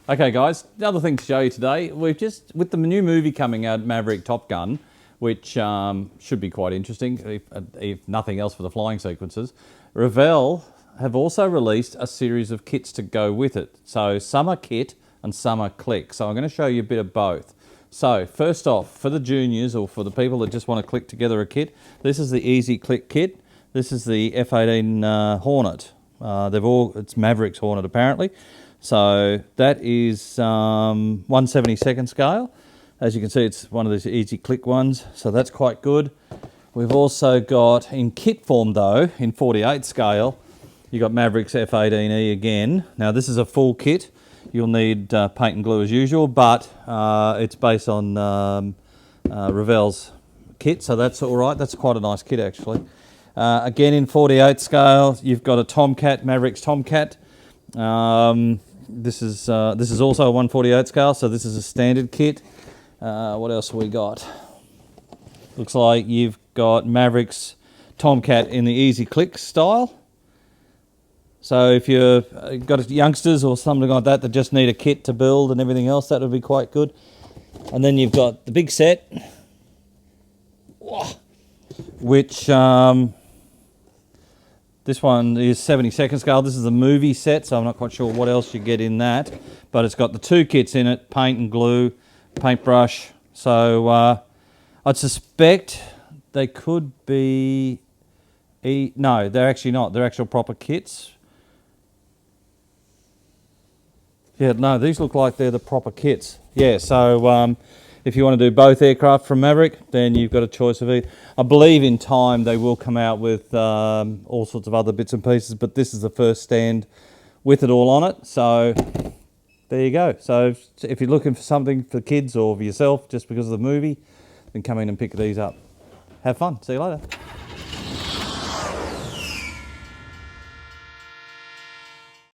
Okay guys, the other thing to show you today, we've just, with the new movie coming out, Maverick Top Gun, which should be quite interesting, if nothing else for the flying sequences, Revell have also released a series of kits to go with it. So some are kit and some are click. So I'm going to show you a bit of both. So first off, for the juniors or for the people that just want to click together a kit, this is the Easy Click kit. This is the F18 Hornet. It's Maverick's Hornet apparently. So that is 1/72 scale. As you can see, it's one of these Easy Click ones, so that's quite good. We've also got, in kit form though, in 48 scale, you got Maverick's F18E again. Now this is a full kit. You'll need paint and glue as usual, but it's based on Revell's kit, so that's all right. That's quite a nice kit actually. Again in 48 scale, you've got a Tomcat, Maverick's Tomcat. This is also a 1/48 scale, so this is a standard kit. What else have we got? Looks like you've got Maverick's Tomcat in the Easy Click style. So if you've got youngsters or something like that that just need a kit to build and everything else, that would be quite good. And then you've got the big set, which this one is 72nd scale. This is the movie set, so I'm not quite sure what else you get in that. But it's got the two kits in it, paint and glue, paintbrush. So I'd suspect they could be... No, they're actually not. They're actual proper kits. Yeah, no, these look like they're the proper kits. Yeah, so if you want to do both aircraft from Maverick, then you've got a choice of either. I believe in time they will come out with all sorts of other bits and pieces, but this is the first stand with it all on it. So there you go. So if you're looking for something for kids or for yourself just because of the movie, then come in and pick these up. Have fun. See you later.